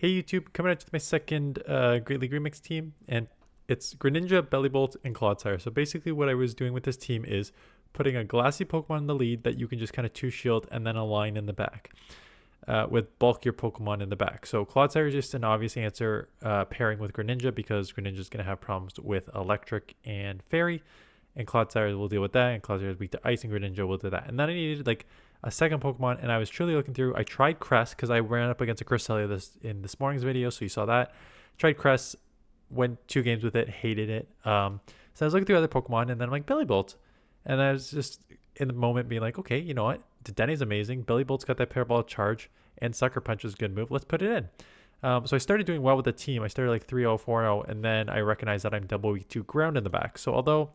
Hey YouTube, coming out to my second Great League Remix team, and it's Greninja, Bellibolt, and clodsire. So basically what I was doing with this team is putting a glassy Pokemon in the lead that you can just kind of two-shield and then a line in the back with bulkier Pokemon in the back. So clodsire is just an obvious answer pairing with Greninja because Greninja is going to have problems with Electric and Fairy, and clodsire will deal with that, and clodsire is weak to Ice, and Greninja will do that. And then I needed like a second Pokemon, and I was truly looking through. I tried Crest because I ran up against a Cresselia in this morning's video, so you saw that. Tried Crest, went 2 games with it, hated it. So I was looking through other Pokemon, and then I'm like Bellibolt, and I was just in the moment being like, okay, you know what? Denny's amazing. Bellibolt's got that Parabolic Charge, and Sucker Punch is a good move. Let's put it in. So I started doing well with the team. I started like 3-0, 4-0, and then I recognized that I'm double weak to ground in the back. So although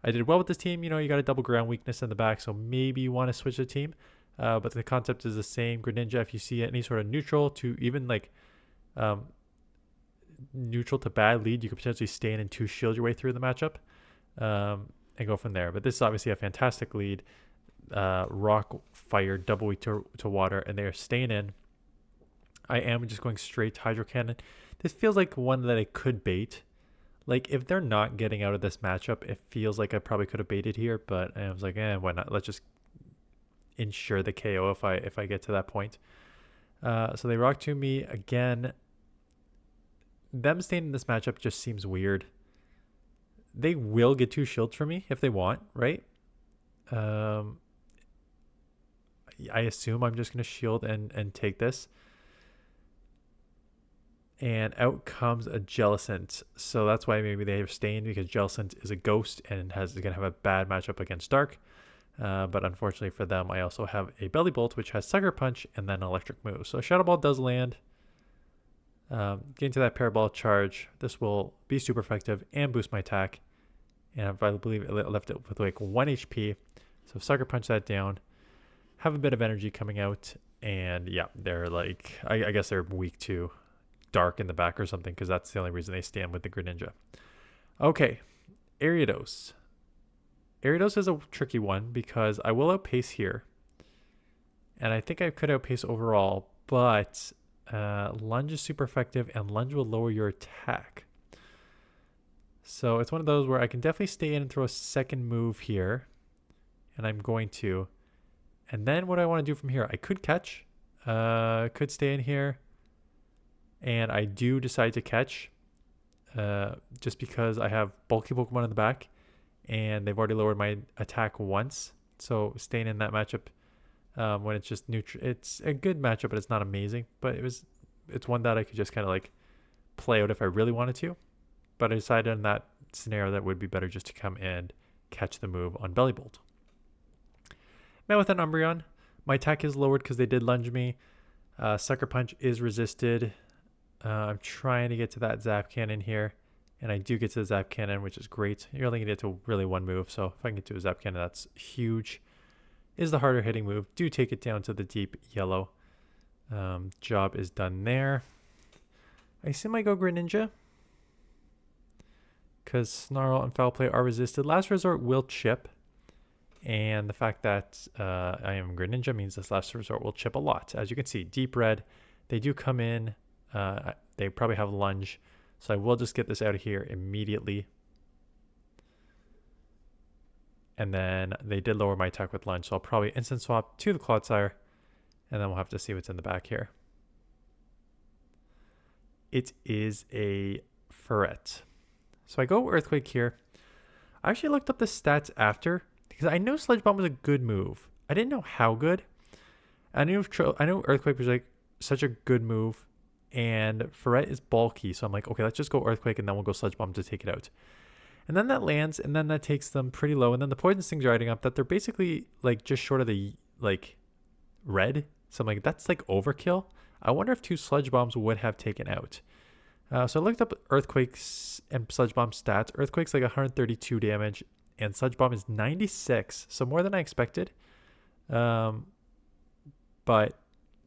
I did well with this team, you know, you got a double ground weakness in the back, so maybe you want to switch the team. But the concept is the same. Greninja, if you see any sort of neutral to even like neutral to bad lead, you could potentially stay in and 2 shield your way through the matchup and go from there. But this is obviously a fantastic lead. Rock, fire, double weak to water, and they are staying in. I am just going straight to Hydro Cannon. This feels like one that I could bait. Like, if they're not getting out of this matchup, it feels like I probably could have baited here, but I was like, why not? Let's just ensure the KO if I get to that point. So they rock to me again. Them staying in this matchup just seems weird. They will get 2 shields for me if they want, right? I assume I'm just going to shield and take this. And out comes a Jellicent. So that's why maybe they are staying, because Jellicent is a ghost and is going to have a bad matchup against Dark. But unfortunately for them, I also have a Bellibolt, which has Sucker Punch and then Electric move. So Shadow Ball does land. Getting to that Parabolic Charge, this will be super effective and boost my attack. And I believe it left it with like 1 HP. So Sucker Punch that down. Have a bit of energy coming out. And yeah, they're like, I guess they're weak to Dark in the back or something, because that's the only reason they stand with the Greninja. Okay, Ariados. Ariados is a tricky one because I will outpace here. And I think I could outpace overall, but Lunge is super effective, and Lunge will lower your attack. So it's one of those where I can definitely stay in and throw a second move here. And I'm going to. And then what I want to do from here, I could catch. Could stay in here. And I do decide to catch. Just because I have bulky Pokemon in the back. And they've already lowered my attack once. So staying in that matchup when it's just neutral, it's a good matchup, but it's not amazing. But it's one that I could just kind of like play out if I really wanted to. But I decided in that scenario that would be better just to come and catch the move on Bellibolt. Met with an Umbreon. My attack is lowered because they did lunge me. Sucker Punch is resisted. I'm trying to get to that Zap Cannon here. And I do get to the Zap Cannon, which is great. You're only going to get to really 1 move. So if I can get to a Zap Cannon, that's huge. Is the harder hitting move. Do take it down to the deep yellow. Job is done there. I assume I go Greninja, because Snarl and Foul Play are resisted. Last Resort will chip. And the fact that I am Greninja means this Last Resort will chip a lot. As you can see, deep red. They do come in. They probably have lunge. So I will just get this out of here immediately. And then they did lower my attack with lunge. So I'll probably instant swap to the clodsire. And then we'll have to see what's in the back here. It is a Ferret. So I go Earthquake here. I actually looked up the stats after, because I know Sludge Bomb was a good move. I didn't know how good. I knew Earthquake was like such a good move. And Ferret is bulky. So I'm like, okay, let's just go Earthquake and then we'll go Sludge Bomb to take it out. And then that lands, and then that takes them pretty low. And then the Poison Stings are adding up that they're basically like just short of the like red. So I'm like, that's like overkill. I wonder if 2 Sludge Bombs would have taken out. So I looked up Earthquake's and Sludge Bomb stats. Earthquake's like 132 damage, and Sludge Bomb is 96. So more than I expected. But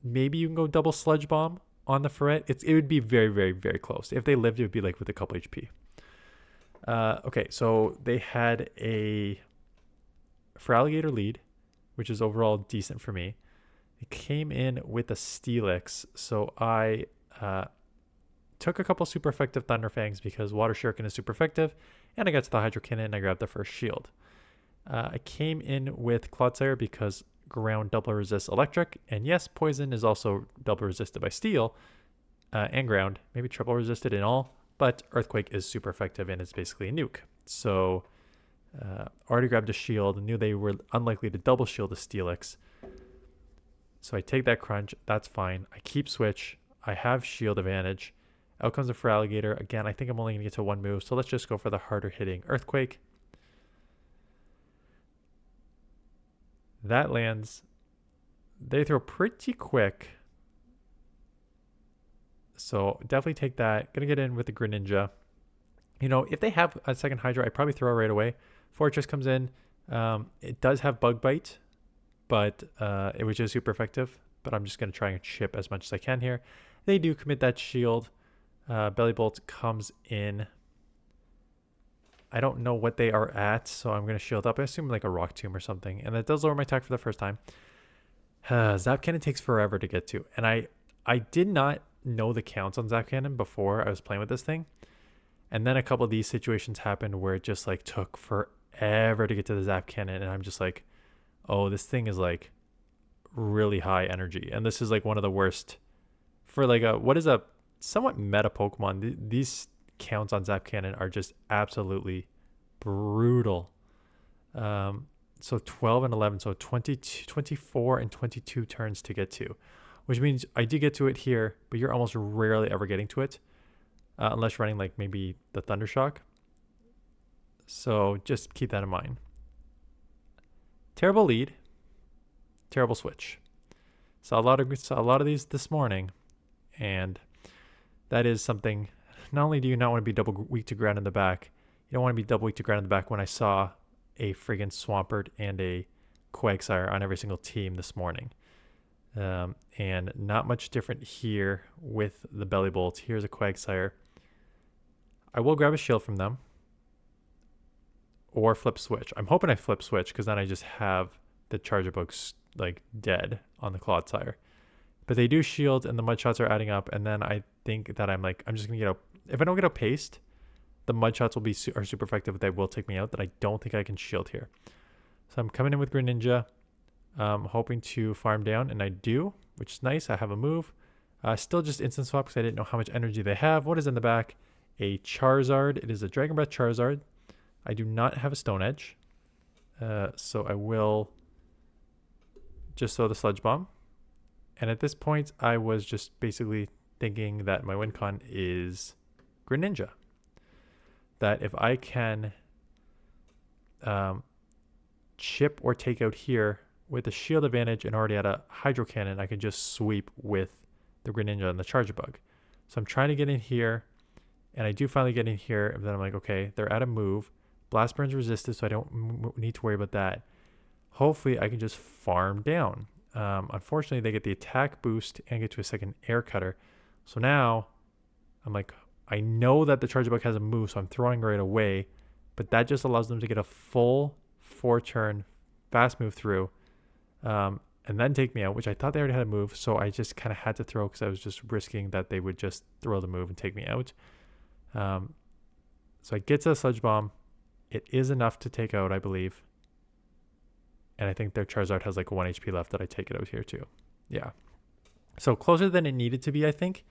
maybe you can go double Sludge Bomb on the Ferret. It would be very, very, very close. If they lived, it would be like with a couple HP. Okay, so they had a Feraligatr lead, which is overall decent for me. It came in with a Steelix, so I took a couple super effective Thunder Fangs because Water Shuriken is super effective, and I got to the Hydro Cannon and I grabbed the first shield. I came in with Clodsire because ground double resists electric, and yes, poison is also double resisted by steel and ground, maybe triple resisted in all, but Earthquake is super effective and it's basically a nuke. So already grabbed a shield, knew they were unlikely to double shield the Steelix. So I take that crunch, that's fine. I keep switch, I have shield advantage. Out comes a Feraligatr. Again, I think I'm only going to get to one move, so let's just go for the harder hitting Earthquake. That lands. They throw pretty quick. So definitely take that. Gonna get in with the Greninja. You know, if they have a second Hydra, I'd probably throw it right away. Fortress comes in. It does have Bug Bite, but it was just super effective. But I'm just going to try and chip as much as I can here. They do commit that shield. Bellibolt comes in. I don't know what they are at, so I'm going to shield up. I assume like a Rock Tomb or something. And that does lower my attack for the first time. Zap Cannon takes forever to get to. And I did not know the counts on Zap Cannon before I was playing with this thing. And then a couple of these situations happened where it just like took forever to get to the Zap Cannon. And I'm just like, oh, this thing is like really high energy. And this is like one of the worst for like what is a somewhat meta Pokemon. These counts on Zap Cannon are just absolutely brutal. So 12 and 11, so 22, 24 and 22 turns to get to, which means I did get to it here, but you're almost rarely ever getting to it. Unless you're running like maybe the Thundershock. So just keep that in mind. Terrible lead. Terrible switch. Saw a lot of these this morning. And that is something, not only do you not want to be double weak to ground in the back, you don't want to be double weak to ground in the back when I saw a friggin' Swampert and a Quagsire on every single team this morning. And not much different here with the Bellibolt. Here's a Quagsire. I will grab a shield from them or flip switch. I'm hoping I flip switch because then I just have the Charger Books like dead on the Clodsire. But they do shield and the mud shots are adding up. And then I think that I'm just going to get out. If I don't get outpaced, the mud shots will be are super effective, but they will take me out. That I don't think I can shield here. So I'm coming in with Greninja, hoping to farm down, and I do, which is nice. I have a move. Still just instant swap because I didn't know how much energy they have. What is in the back? A Charizard. It is a Dragon Breath Charizard. I do not have a Stone Edge. So I will just throw the Sludge Bomb. And at this point, I was just basically thinking that my win con is Greninja. That if I can chip or take out here with a shield advantage and already at a Hydro Cannon, I can just sweep with the Greninja and the Charger Bug. So I'm trying to get in here, and I do finally get in here, and then I'm like, okay, they're at a move. Blast Burn's resisted, so I don't need to worry about that. Hopefully, I can just farm down. Unfortunately, they get the attack boost and get to a second Air Cutter. So now, I'm like, I know that the Charger Bug has a move, so I'm throwing right away, but that just allows them to get a full 4-turn fast move through, and then take me out, which I thought they already had a move, so I just kind of had to throw because I was just risking that they would just throw the move and take me out. So I get to the Sludge Bomb. It is enough to take out, I believe. And I think their Charizard has like 1 HP left that I take it out here too. Yeah. So closer than it needed to be, I think.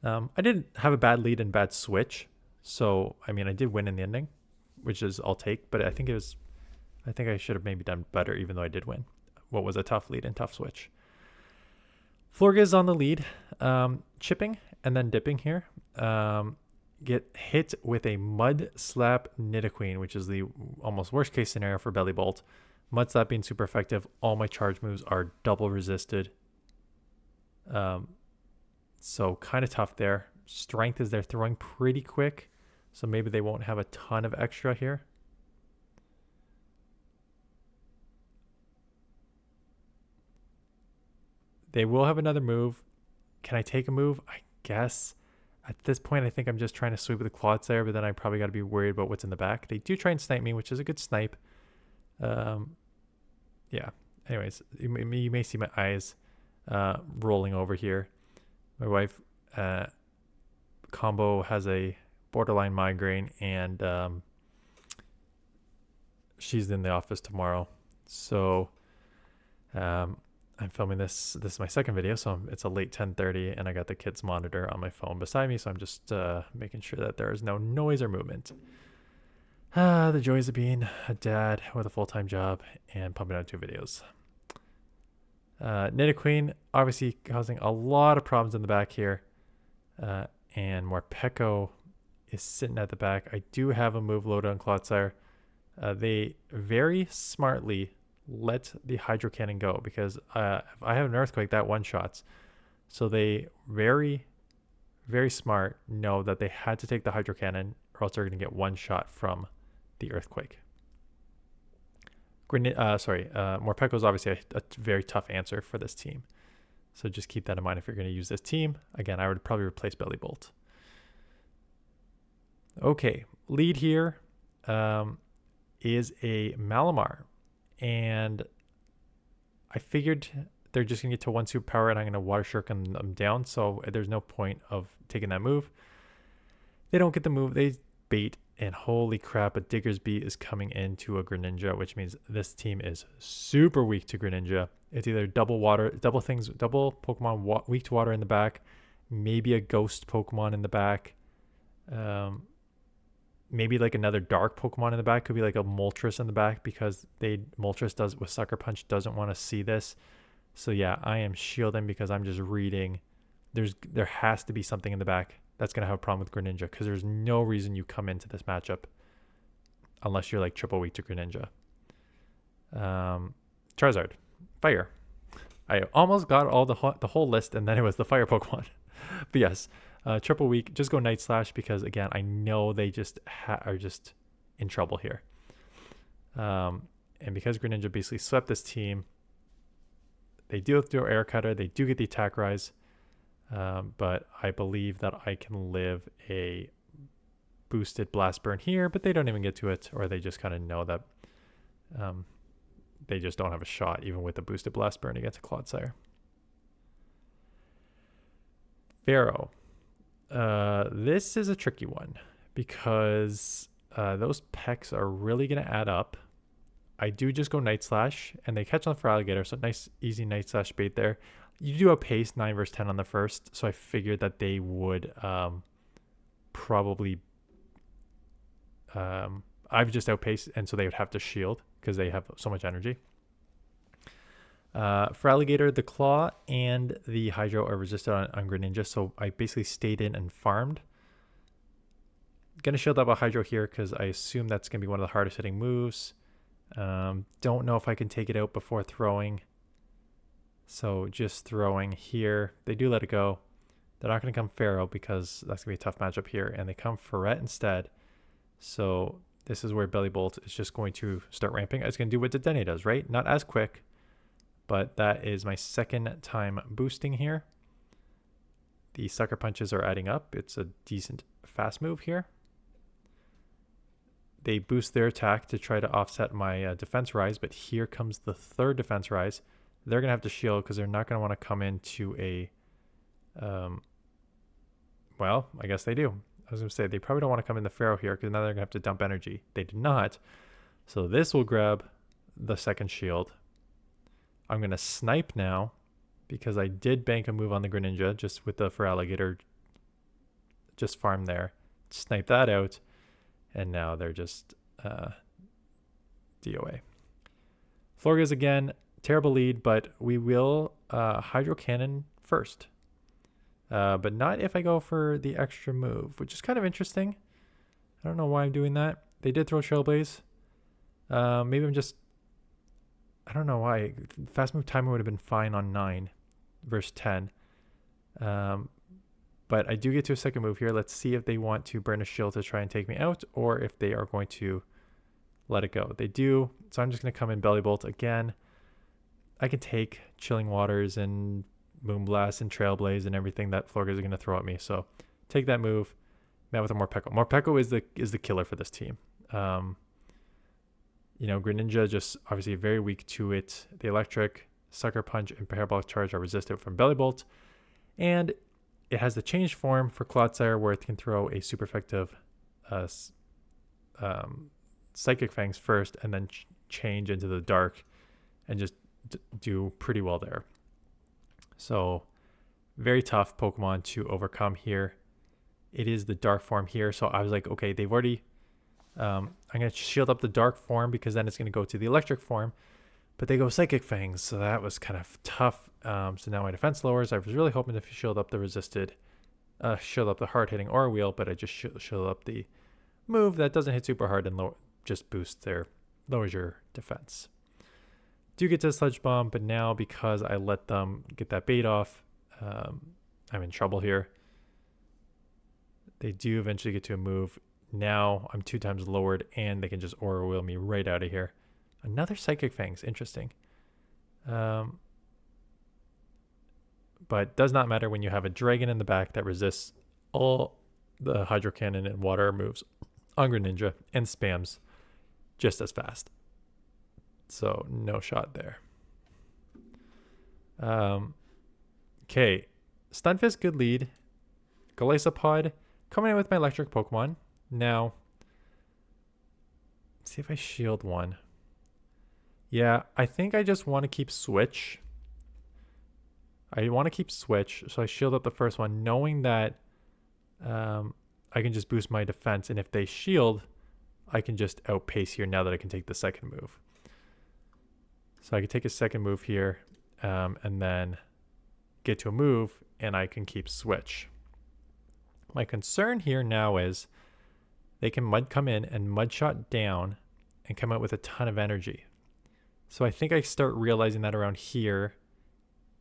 I didn't have a bad lead and bad switch. So, I mean, I did win in the ending, which is I'll take. But I think I should have maybe done better even though I did win. What was a tough lead and tough switch. Florga's on the lead. Chipping and then dipping here. Get hit with a Mud Slap Nidoqueen, which is the almost worst case scenario for Bellibolt. Mud Slap being super effective. All my charge moves are double resisted. So kind of tough there. Strength is they're throwing pretty quick. So maybe they won't have a ton of extra here. They will have another move. Can I take a move? I guess. At this point, I think I'm just trying to sweep with the Clodsire, but then I probably got to be worried about what's in the back. They do try and snipe me, which is a good snipe. Yeah. Anyways, you may see my eyes rolling over here. My wife combo has a borderline migraine, and she's in the office tomorrow. So I'm filming this. This is my second video, so it's a late 10:30, and I got the kids' monitor on my phone beside me, so I'm just making sure that there is no noise or movement. The joys of being a dad with a full-time job and pumping out 2 videos. Nidoqueen obviously causing a lot of problems in the back here, and Morpeko is sitting at the back. I do have a move loaded on clodsire. They very smartly let the Hydro Cannon go, because if I have an Earthquake, that one-shots. So they very, very smart know that they had to take the Hydro Cannon, or else they're going to get one shot from the Earthquake. Morpeko is obviously a very tough answer for this team. So just keep that in mind if you're going to use this team. Again, I would probably replace Bellibolt. Okay, lead here is a Malamar. And I figured they're just going to get to 1 superpower and I'm going to Water Shuriken them down. So there's no point of taking that move. They don't get the move. They bait. And holy crap, a Diggersby is coming into a Greninja, which means this team is super weak to Greninja. It's either double Pokemon weak to water in the back, maybe a ghost Pokemon in the back, maybe like another dark Pokemon in the back. Could be like a Moltres in the back, because Moltres does with Sucker Punch doesn't want to see this. So yeah, I am shielding because I'm just reading. There has to be something in the back that's going to have a problem with Greninja, because there's no reason you come into this matchup unless you're like triple weak to Greninja. Charizard, Fire. I almost got all the whole list, and then it was the Fire Pokemon. But yes, triple weak, just go Night Slash, because again, I know they just are just in trouble here. And because Greninja basically swept this team, they do have to do Air Cutter, they do get the attack rise. But I believe that I can live a boosted Blast Burn here, but they don't even get to it, or they just kind of know that they just don't have a shot even with the boosted Blast Burn against a Clodsire. Pharaoh. This is a tricky one, because those pecs are really going to add up. I do just go Night Slash, and they catch on for Alligator, so nice, easy Night Slash bait there. You do outpace 9 versus 10 on the first, so I figured that they would probably... I've just outpaced, and so they would have to shield because they have so much energy. For Alligator, the Claw and the Hydro are resisted on Greninja, so I basically stayed in and farmed. Gonna shield up a Hydro here because I assume that's gonna be one of the hardest hitting moves. Don't know if I can take it out before throwing. So just throwing here. They do let it go. They're not going to come Pharaoh because that's going to be a tough matchup here. And they come Ferret instead. So this is where Bellibolt is just going to start ramping. It's going to do what Dedenne does, right? Not as quick. But that is my second time boosting here. The Sucker Punches are adding up. It's a decent fast move here. They boost their attack to try to offset my defense rise. But here comes the third defense rise. They're going to have to shield because they're not going to want to come into a, well, I guess they do. I was going to say, they probably don't want to come in the Pharaoh here because now they're going to have to dump energy. They did not. So this will grab the second shield. I'm going to snipe now because I did bank a move on the Greninja just with the Alligator. Just farm there. Snipe that out. And now they're just DOA. Florges again. Terrible lead, but we will Hydro Cannon first. But not if I go for the extra move, which is kind of interesting. I don't know why I'm doing that. They did throw Trailblaze. Maybe I'm just... I don't know why. Fast move timer would have been fine on 9 versus 10. But I do get to a second move here. Let's see if they want to burn a shield to try and take me out, or if they are going to let it go. They do, so I'm just going to come in Bellibolt again. I can take Chilling Waters and Moonblast and Trailblaze and everything that Florges are going to throw at me. So take that move. Now with a Morpeko. Morpeko is the killer for this team. Greninja just obviously very weak to it. The Electric, Sucker Punch, and Parabolic Charge are resistant from Bellibolt. And it has the change form for Clodsire where it can throw a super effective Psychic Fangs first and then change into the dark and just do pretty well there. So very tough Pokemon to overcome here. It is the dark form here. So I was like, okay, they've already... I'm going to shield up the dark form because then it's going to go to the electric form. But they go Psychic Fangs, so that was kind of tough. So now my defense lowers. I was really hoping to shield up the resisted, shield up the hard-hitting Aura Wheel, but I just shield up the move that doesn't hit super hard and just boosts lowers your defense. Do get to the Sludge Bomb, but now because I let them get that bait off, I'm in trouble here. They do eventually get to a move. Now I'm 2 times lowered, and they can just Aura Wheel me right out of here. Another Psychic Fangs, interesting. But does not matter when you have a dragon in the back that resists all the Hydro Cannon and water moves on Greninja and spams just as fast. So no shot there. Okay, Stunfisk, good lead. Golisopod coming in with my electric Pokemon. Now, let's see if I shield one. Yeah, I think I just want to keep Switch. I want to keep Switch, so I shield up the first one, knowing that I can just boost my defense, and if they shield, I can just outpace here now that I can take the second move. So I can take a second move here, and then get to a move, and I can keep Switch. My concern here now is they can come in and Mud Shot down and come out with a ton of energy. So I think I start realizing that around here,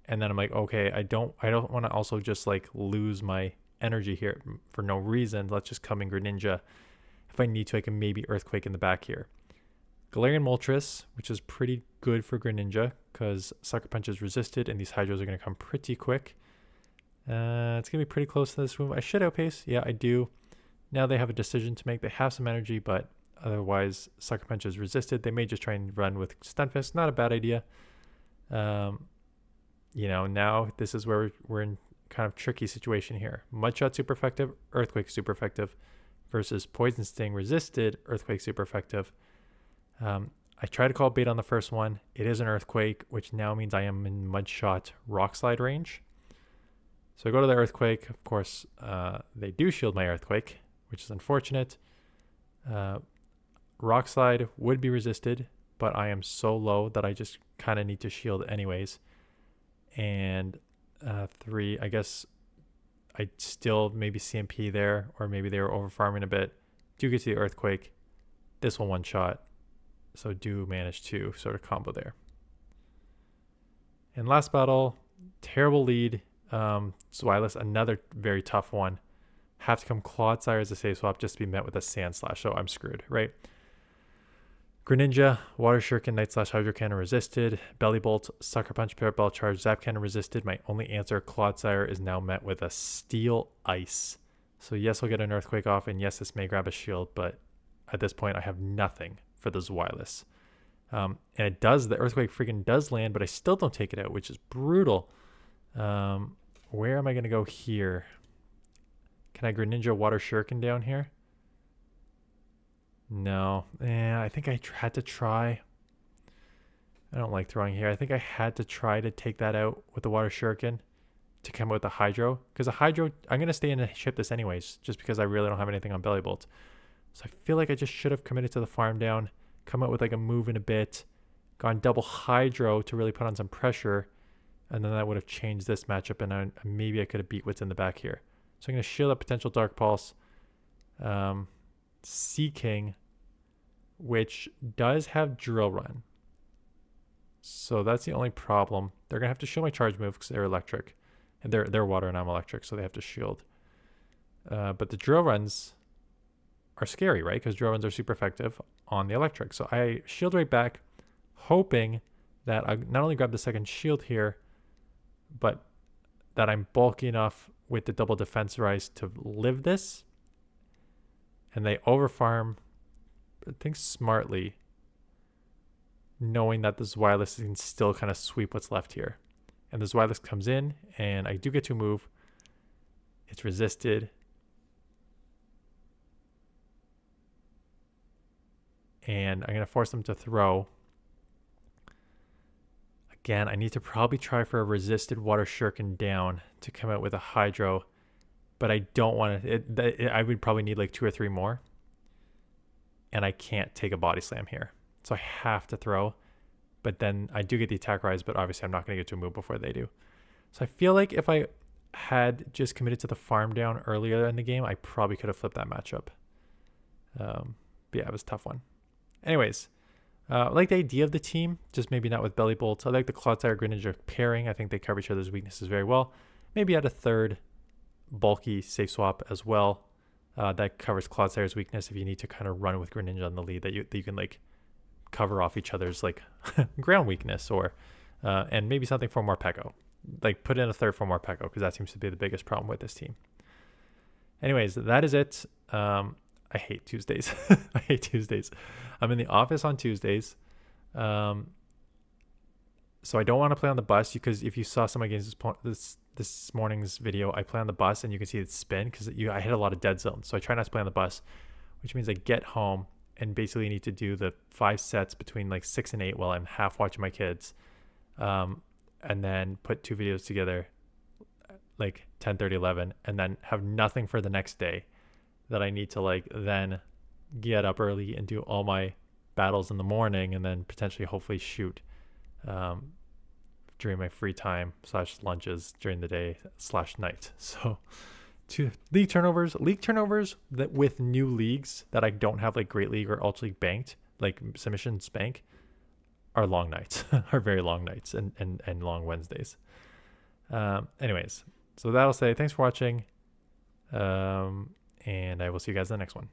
and then I'm like, okay, I don't want to also just like lose my energy here for no reason. Let's just come in Greninja. If I need to, I can maybe Earthquake in the back here. Galarian Moltres, which is pretty good for Greninja because Sucker Punch is resisted and these Hydros are going to come pretty quick. It's going to be pretty close to this move. I should outpace. Yeah, I do. Now they have a decision to make. They have some energy, but otherwise Sucker Punch is resisted. They may just try and run with Stunfisk. Not a bad idea. You know, now this is where we're in kind of tricky situation here. Mudshot super effective, Earthquake super effective versus Poison Sting resisted, Earthquake super effective. I try to call bait on the first one. It is an Earthquake, which now means I am in Mudshot Rock Slide range. So I go to the Earthquake. Of course, they do shield my Earthquake, which is unfortunate. Rock Slide would be resisted, but I am so low that I just kind of need to shield anyways. And 3, I guess I still maybe CMP there, or maybe they were over farming a bit. Do get to the Earthquake. This one shot. So do manage to sort of combo there. And last battle, terrible lead. Zweilous, another very tough one. Have to come Clodsire as a save swap just to be met with a Sand Slash. So I'm screwed, right? Greninja, Water Shuriken, Night Slash, Hydro Cannon resisted. Bellibolt, Sucker Punch, Parrot Ball Charge, Zap Cannon resisted. My only answer, Clodsire, is now met with a Steel Ice. So yes, I'll get an Earthquake off, and yes, this may grab a shield, but at this point I have nothing for the Zweilous. And it does, the Earthquake freaking does land, but I still don't take it out, which is brutal. Where am I going to go here? Can I Greninja Water Shuriken down here? No. I think I had to try. I don't like throwing here. I think I had to try to take that out with the Water Shuriken to come out with the Hydro. Because the Hydro, I'm going to stay in and ship this anyways, just because I really don't have anything on Bellibolt. So I feel like I just should have committed to the farm down, come out with like a move in a bit, gone double Hydro to really put on some pressure, and then that would have changed this matchup, and maybe I could have beat what's in the back here. So I'm going to shield up potential Dark Pulse. Seeking, which does have Drill Run. So that's the only problem. They're going to have to shield my charge move because they're electric. And they're water and I'm electric, so they have to shield. But the Drill Runs are scary, right? Because Drill Runs are super effective on the electric. So I shield right back, hoping that I not only grab the second shield here, but that I'm bulky enough with the double defense rise to live this. And they overfarm, I think smartly, knowing that the Zweilous can still kind of sweep what's left here. And the Zweilous comes in, and I do get to move. It's resisted. And I'm going to force them to throw. Again, I need to probably try for a resisted water shuriken down to come out with a hydro. But I don't want to. I would probably need like 2 or 3 more. And I can't take a body slam here. So I have to throw. But then I do get the attack rise, but obviously I'm not going to get to a move before they do. So I feel like if I had just committed to the farm down earlier in the game, I probably could have flipped that matchup. But yeah, it was a tough one. Anyways, I like the idea of the team, just maybe not with Bellibolt. I like the clodsire Greninja pairing. I think they cover each other's weaknesses very well. Maybe add a third bulky safe swap as well. That covers clodsire's weakness if you need to kind of run with Greninja on the lead, that you can like cover off each other's like ground weakness, or and maybe something for Morpeko. Like put in a third for Morpeko, because that seems to be the biggest problem with this team. Anyways, that is it. I hate Tuesdays. I hate Tuesdays. I'm in the office on Tuesdays. So I don't want to play on the bus, because if you saw some of this morning's video, I play on the bus and you can see it spin because I hit a lot of dead zones. So I try not to play on the bus, which means I get home and basically need to do the 5 sets between like 6 and 8 while I'm half watching my kids. And then put 2 videos together like 10, 30, 11, and then have nothing for the next day that I need to like then get up early and do all my battles in the morning, and then potentially hopefully shoot during my free time / lunches during the day / night. So league turnovers that with new leagues that I don't have like Great League or Ultra League banked, like submissions bank, are long nights, are very long nights and long Wednesdays. Anyways, so that'll say thanks for watching. And I will see you guys in the next one.